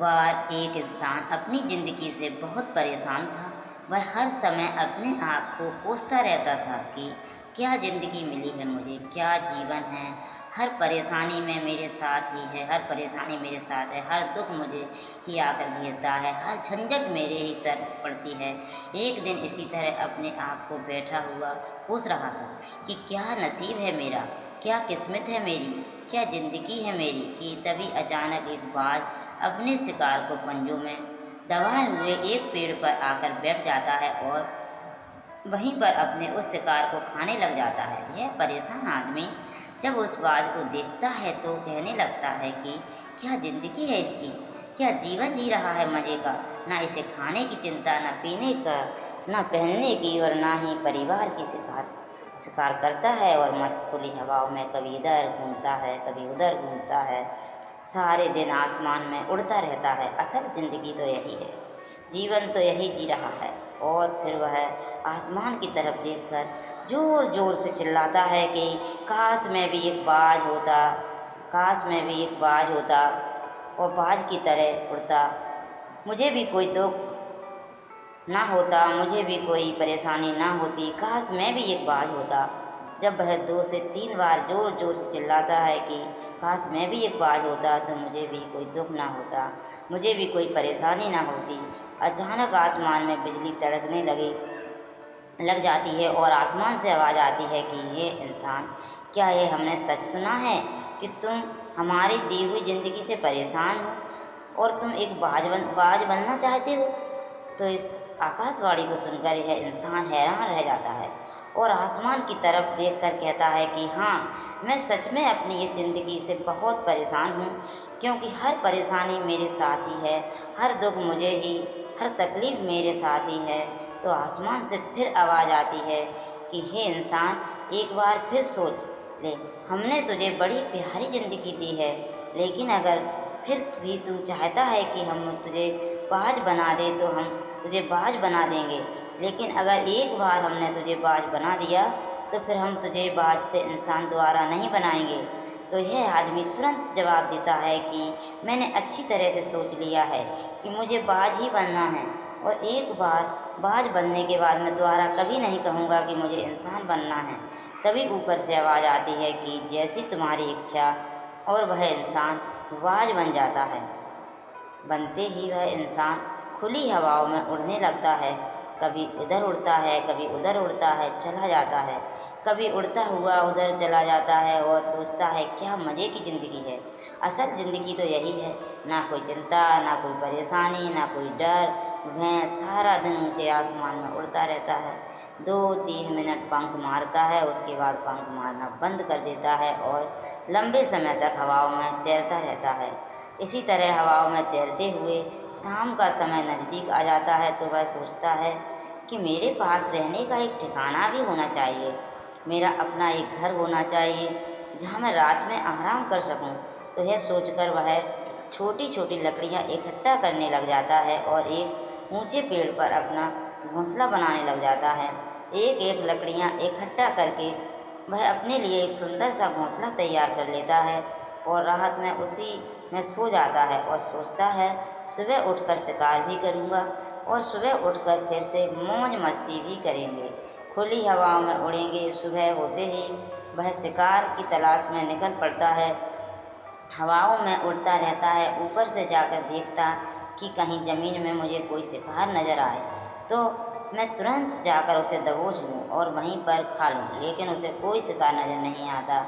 बार एक इंसान अपनी ज़िंदगी से बहुत परेशान था। वह हर समय अपने आप को कोसता रहता था कि क्या ज़िंदगी मिली है मुझे, क्या जीवन है। हर परेशानी में मेरे साथ ही है, हर परेशानी मेरे साथ है, हर दुख मुझे ही आकर घेरता है, हर झंझट मेरे ही सर पड़ती है। एक दिन इसी तरह अपने आप को बैठा हुआ कोस रहा था कि क्या नसीब है मेरा, क्या किस्मत है मेरी, क्या ज़िंदगी है मेरी, कि तभी अचानक एक बाज अपने शिकार को पंजों में दबाए हुए एक पेड़ पर आकर बैठ जाता है और वहीं पर अपने उस शिकार को खाने लग जाता है। यह परेशान आदमी जब उस बाज को देखता है तो कहने लगता है कि क्या ज़िंदगी है इसकी, क्या जीवन जी रहा है मज़े का। ना इसे खाने की चिंता, ना पीने का, ना पहनने की, और ना ही परिवार की शिकार शिकार करता है और मस्त खुली हवाओं में कभी इधर घूमता है, कभी उधर घूमता है। सारे दिन आसमान में उड़ता रहता है। असल ज़िंदगी तो यही है, जीवन तो यही जी रहा है। और फिर वह आसमान की तरफ देखकर ज़ोर ज़ोर से चिल्लाता है कि काश मैं भी एक बाज होता, काश मैं भी एक बाज होता और बाज की तरह उड़ता। मुझे भी कोई दुख ना होता, मुझे भी कोई परेशानी ना होती, काश मैं भी एक बाज होता। जब वह 2 से 3 बार ज़ोर ज़ोर से चिल्लाता है कि काश मैं भी एक बाज होता तो मुझे भी कोई दुख ना होता, मुझे भी कोई परेशानी ना होती, अचानक आसमान में बिजली तड़कने लग जाती है और आसमान से आवाज़ आती है कि हे इंसान, क्या ये हमने सच सुना है कि तुम हमारी दी हुई ज़िंदगी से परेशान हो और तुम एक बाज बनना चाहते हो। तो इस आकाशवाणी को सुनकर यह इंसान हैरान रह जाता है और आसमान की तरफ देखकर कहता है कि हाँ, मैं सच में अपनी इस ज़िंदगी से बहुत परेशान हूँ, क्योंकि हर परेशानी मेरे साथ ही है, हर दुख मुझे ही, हर तकलीफ़ मेरे साथ ही है। तो आसमान से फिर आवाज़ आती है कि हे इंसान, एक बार फिर सोच ले, हमने तुझे बड़ी प्यारी ज़िंदगी दी है, लेकिन अगर फिर भी तू चाहता है कि हम तुझे बाज बना दें तो हम तुझे बाज बना देंगे, लेकिन अगर एक बार हमने तुझे बाज बना दिया तो फिर हम तुझे बाज से इंसान दोबारा नहीं बनाएंगे। तो यह आदमी तुरंत जवाब देता है कि मैंने अच्छी तरह से सोच लिया है कि मुझे बाज ही बनना है, और एक बार बाज बनने के बाद मैं दोबारा कभी नहीं कहूँगा कि मुझे इंसान बनना है। तभी ऊपर से आवाज़ आती है कि जैसी तुम्हारी इच्छा, और वह इंसान बाज बन जाता है। बनते ही वह इंसान खुली हवाओं में उड़ने लगता है, कभी इधर उड़ता है, कभी उधर उड़ता है, चला जाता है, कभी उड़ता हुआ उधर चला जाता है और सोचता है क्या मज़े की ज़िंदगी है। असल ज़िंदगी तो यही है, ना कोई चिंता, ना कोई परेशानी, ना कोई डर। वह सारा दिन ऊंचे आसमान में उड़ता रहता है, 2-3 मिनट पंख मारता है, उसके बाद पंख मारना बंद कर देता है और लंबे समय तक हवाओं में तैरता रहता है। इसी तरह हवाओं में तैरते हुए शाम का समय नज़दीक आ जाता है तो वह सोचता है कि मेरे पास रहने का एक ठिकाना भी होना चाहिए, मेरा अपना एक घर होना चाहिए जहाँ मैं रात में आराम कर सकूँ। तो यह सोचकर वह छोटी छोटी लकड़ियाँ इकट्ठा करने लग जाता है और एक ऊंचे पेड़ पर अपना घोंसला बनाने लग जाता है। एक एक लकड़ियाँ इकट्ठा करके वह अपने लिए एक सुंदर सा घोंसला तैयार कर लेता है और रात में उसी में सो जाता है और सोचता है सुबह उठकर शिकार भी करूँगा और सुबह उठकर फिर से मौज मस्ती भी करेंगे, खुली हवाओं में उड़ेंगे। सुबह होते ही वह शिकार की तलाश में निकल पड़ता है, हवाओं में उड़ता रहता है, ऊपर से जाकर देखता कि कहीं ज़मीन में मुझे कोई शिकार नज़र आए तो मैं तुरंत जाकर उसे दबोच लूँ और वहीं पर खा लूँ, लेकिन उसे कोई शिकार नज़र नहीं आता।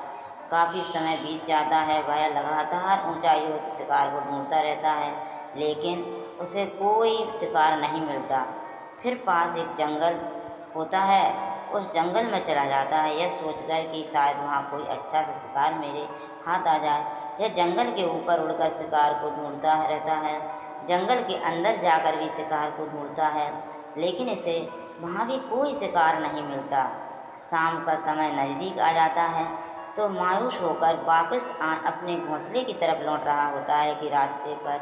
काफ़ी समय बीत जाता है, वह लगातार ऊंचाइयों से शिकार को ढूंढता रहता है, लेकिन उसे कोई शिकार नहीं मिलता। फिर पास एक जंगल होता है, उस जंगल में चला जाता है, यह सोचकर कि शायद वहाँ कोई अच्छा सा शिकार मेरे हाथ आ जाए। यह जंगल के ऊपर उड़कर शिकार को ढूंढता रहता है, जंगल के अंदर जाकर भी शिकार को ढूंढता है, लेकिन इसे वहाँ भी कोई शिकार नहीं मिलता। शाम का समय नज़दीक आ जाता है तो मायूस होकर वापस अपने घोंसले की तरफ लौट रहा होता है कि रास्ते पर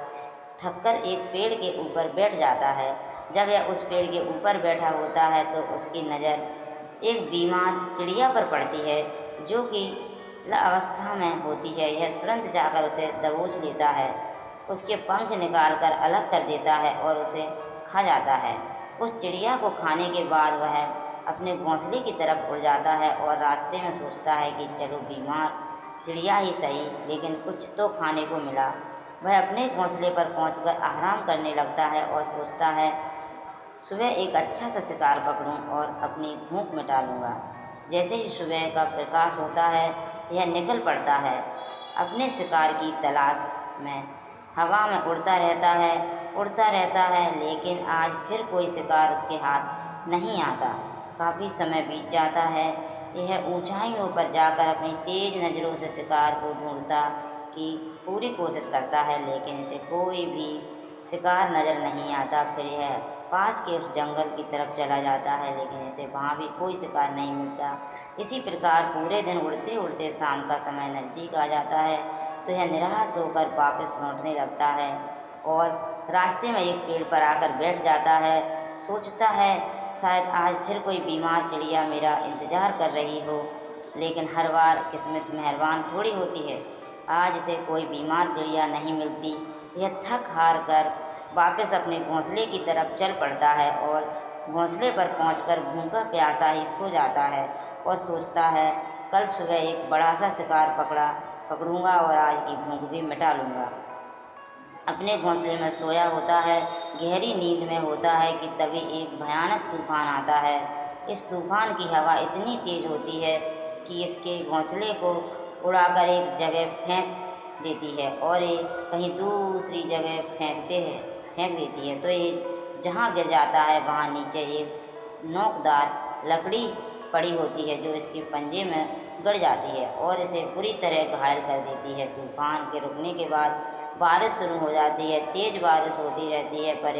थककर एक पेड़ के ऊपर बैठ जाता है। जब यह उस पेड़ के ऊपर बैठा होता है तो उसकी नज़र एक बीमार चिड़िया पर पड़ती है जो कि अवस्था में होती है। यह तुरंत जाकर उसे दबोच लेता है उसके पंख निकालकर अलग कर देता है और उसे खा जाता है। उस चिड़िया को खाने के बाद वह अपने घोंसले की तरफ उड़ जाता है और रास्ते में सोचता है कि चलो बीमार चिड़िया ही सही, लेकिन कुछ तो खाने को मिला। वह अपने घोंसले पर पहुंचकर आराम करने लगता है और सोचता है सुबह एक अच्छा सा शिकार पकड़ूं और अपनी भूख मिटा लूँगा। जैसे ही सुबह का प्रकाश होता है यह निकल पड़ता है अपने शिकार की तलाश में। हवा में उड़ता रहता है, लेकिन आज फिर कोई शिकार उसके हाथ नहीं आता। काफ़ी समय बीत जाता है। यह ऊंचाइयों पर जाकर अपनी तेज नज़रों से शिकार को ढूंढता की पूरी कोशिश करता है, लेकिन इसे कोई भी शिकार नज़र नहीं आता। फिर यह पास के उस जंगल की तरफ चला जाता है, लेकिन इसे वहाँ भी कोई शिकार नहीं मिलता। इसी प्रकार पूरे दिन उड़ते उड़ते शाम का समय नज़दीक आ जाता है, तो यह निराश होकर वापस लौटने लगता है और रास्ते में एक पेड़ पर आकर बैठ जाता है। सोचता है शायद आज फिर कोई बीमार चिड़िया मेरा इंतज़ार कर रही हो, लेकिन हर बार किस्मत मेहरबान थोड़ी होती है। आज इसे कोई बीमार चिड़िया नहीं मिलती। यह थक हार कर वापस अपने घोंसले की तरफ चल पड़ता है और घोंसले पर पहुंचकर भूखा प्यासा ही सो जाता है और सोचता है कल सुबह एक बड़ा सा शिकार पकड़ूंगा और आज की भूख भी मिटा लूँगा। अपने घोंसले में सोया होता है, गहरी नींद में होता है कि तभी एक भयानक तूफान आता है। इस तूफान की हवा इतनी तेज होती है कि इसके घोंसले को उड़ाकर एक जगह फेंक देती है और ये कहीं दूसरी जगह फेंक देती है। तो ये जहाँ गिर जाता है वहाँ नीचे एक नोकदार लकड़ी पड़ी होती है जो इसके पंजे में गड़ जाती है और इसे पूरी तरह घायल कर देती है। तूफान के रुकने के बाद बारिश शुरू हो जाती है। तेज़ बारिश होती रहती है, पर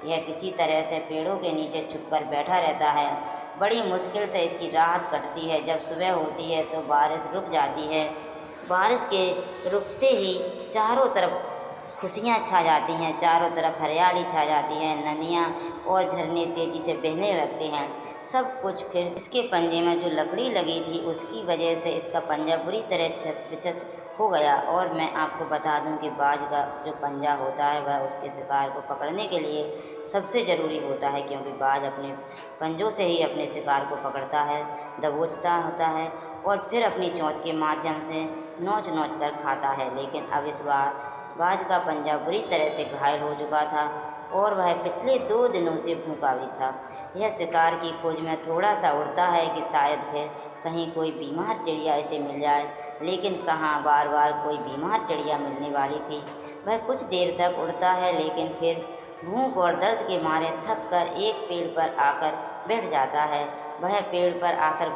यह किसी तरह से पेड़ों के नीचे छुपकर बैठा रहता है। बड़ी मुश्किल से इसकी राहत कटती है। जब सुबह होती है तो बारिश रुक जाती है। बारिश के रुकते ही चारों तरफ खुशियाँ छा जाती हैं, चारों तरफ हरियाली छा जाती है। नदियाँ और झरने तेज़ी से बहने लगते हैं। सब कुछ फिर इसके पंजे में जो लकड़ी लगी थी उसकी वजह से इसका पंजा बुरी तरह क्षत हो गया। और मैं आपको बता दूं कि बाज का जो पंजा होता है वह उसके शिकार को पकड़ने के लिए सबसे ज़रूरी होता है, क्योंकि बाज अपने पंजों से ही अपने शिकार को पकड़ता है, दबोचता होता है और फिर अपनी चोंच के माध्यम से नोच नोच कर खाता है। लेकिन अब इस बार बाज का पंजा बुरी तरह से घायल हो चुका था और वह पिछले 2 दिनों से भूखा भी था। यह शिकार की खोज में थोड़ा सा उड़ता है कि शायद फिर कहीं कोई बीमार चिड़िया इसे मिल जाए, लेकिन कहाँ बार बार कोई बीमार चिड़िया मिलने वाली थी। वह कुछ देर तक उड़ता है, लेकिन फिर भूख और दर्द के मारे थक कर एक पेड़ पर आकर बैठ जाता है। वह पेड़ पर आकर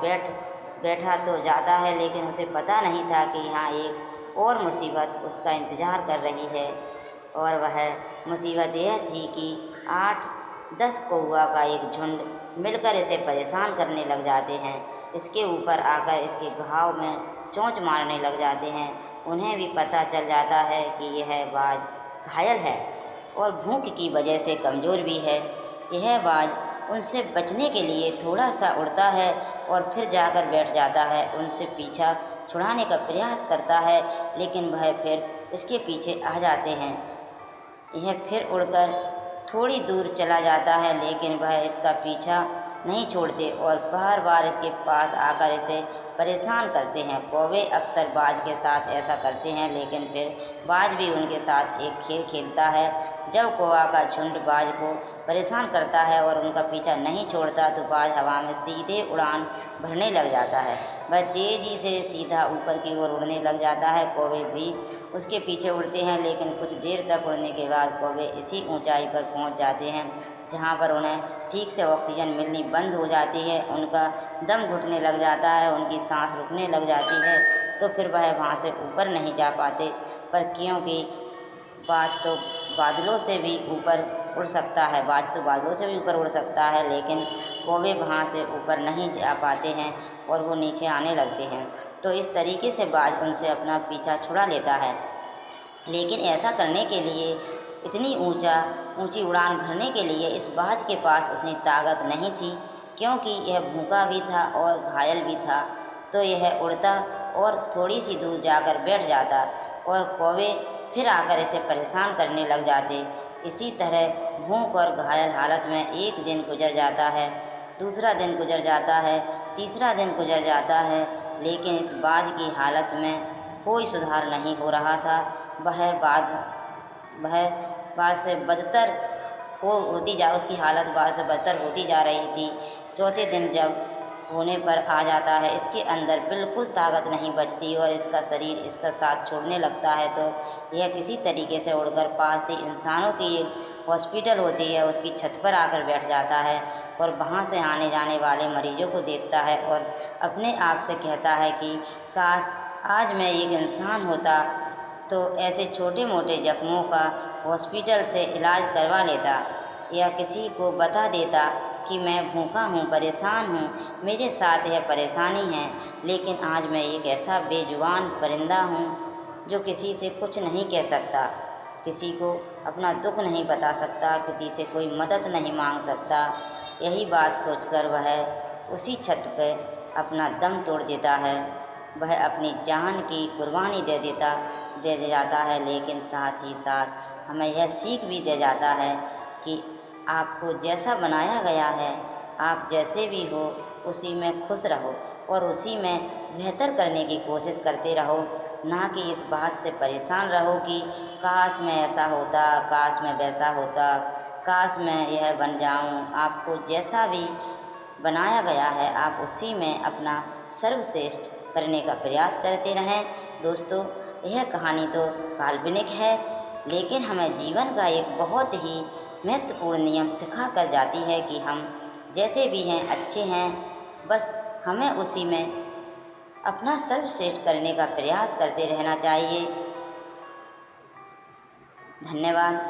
बैठा तो जाता है, लेकिन उसे पता नहीं था कि यहाँ एक और मुसीबत उसका इंतज़ार कर रही है। और वह मुसीबत यह थी कि 8-10 कौवा का एक झुंड मिलकर इसे परेशान करने लग जाते हैं। इसके ऊपर आकर इसके घाव में चोंच मारने लग जाते हैं। उन्हें भी पता चल जाता है कि यह बाज घायल है और भूख की वजह से कमज़ोर भी है। यह बाज उनसे बचने के लिए थोड़ा सा उड़ता है और फिर जाकर बैठ जाता है। उनसे पीछा छुड़ाने का प्रयास करता है, लेकिन वह फिर इसके पीछे आ जाते हैं। यह फिर उड़कर थोड़ी दूर चला जाता है, लेकिन वह इसका पीछा नहीं छोड़ते और बार बार इसके पास आकर इसे परेशान करते हैं। कौवे अक्सर बाज के साथ ऐसा करते हैं, लेकिन फिर बाज भी उनके साथ एक खेल खेलता है। जब कौवा का झुंड बाज को परेशान करता है और उनका पीछा नहीं छोड़ता तो बाज हवा में सीधे उड़ान भरने लग जाता है। वह तेज़ी से सीधा ऊपर की ओर उड़ने लग जाता है। कौवे भी उसके पीछे उड़ते हैं, लेकिन कुछ देर तक उड़ने के बाद कौवे इसी ऊंचाई पर पहुंच जाते हैं जहां पर उन्हें ठीक से ऑक्सीजन मिलनी बंद हो जाती है। उनका दम घुटने लग जाता है, उनकी सांस रुकने लग जाती है, तो फिर वह वहाँ से ऊपर नहीं जा पाते। पर क्योंकि बाज तो बादलों से भी ऊपर उड़ सकता है, लेकिन कौवे वहाँ से ऊपर नहीं जा पाते हैं और वो नीचे आने लगते हैं। तो इस तरीके से बाज उनसे अपना पीछा छुड़ा लेता है। लेकिन ऐसा करने के लिए इतनी ऊंची उड़ान भरने के लिए इस बाज के पास उतनी ताकत नहीं थी, क्योंकि यह भूखा भी था और घायल भी था। तो यह उड़ता और थोड़ी सी दूर जाकर बैठ जाता और कौवे फिर आकर इसे परेशान करने लग जाते। इसी तरह भूख और घायल हालत में एक दिन गुजर जाता है, दूसरा दिन गुजर जाता है, तीसरा दिन गुजर जाता है, लेकिन इस बाज की हालत में कोई सुधार नहीं हो रहा था। वह बाद से बदतर उसकी हालत बाद से बदतर होती जा रही थी। चौथे दिन जब होने पर आ जाता है, इसके अंदर बिल्कुल ताकत नहीं बचती और इसका शरीर इसका साथ छोड़ने लगता है, तो यह किसी तरीके से उड़कर पास ही इंसानों की एक हॉस्पिटल होती है उसकी छत पर आकर बैठ जाता है और वहाँ से आने जाने वाले मरीजों को देखता है और अपने आप से कहता है कि काश आज मैं एक इंसान होता तो ऐसे छोटे मोटे जख्मों का हॉस्पिटल से इलाज करवा लेता या किसी को बता देता कि मैं भूखा हूँ, परेशान हूँ, मेरे साथ यह परेशानी है, लेकिन आज मैं एक ऐसा बेजुबान परिंदा हूँ जो किसी से कुछ नहीं कह सकता, किसी को अपना दुख नहीं बता सकता, किसी से कोई मदद नहीं मांग सकता। यही बात सोचकर वह उसी छत पे अपना दम तोड़ देता है। वह अपनी जान की कुर्बानी दे जाता है, लेकिन साथ ही साथ हमें यह सीख भी दे जाता है कि आपको जैसा बनाया गया है, आप जैसे भी हो उसी में खुश रहो और उसी में बेहतर करने की कोशिश करते रहो, ना कि इस बात से परेशान रहो कि काश मैं ऐसा होता, काश मैं वैसा होता, काश मैं यह बन जाऊं। आपको जैसा भी बनाया गया है आप उसी में अपना सर्वश्रेष्ठ करने का प्रयास करते रहें। दोस्तों, यह कहानी तो काल्पनिक है, लेकिन हमें जीवन का एक बहुत ही महत्वपूर्ण नियम सिखा कर जाती है कि हम जैसे भी हैं अच्छे हैं, बस हमें उसी में अपना सर्वश्रेष्ठ करने का प्रयास करते रहना चाहिए। धन्यवाद।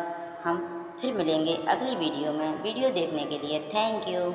हम फिर मिलेंगे अगली वीडियो में। वीडियो देखने के लिए थैंक यू।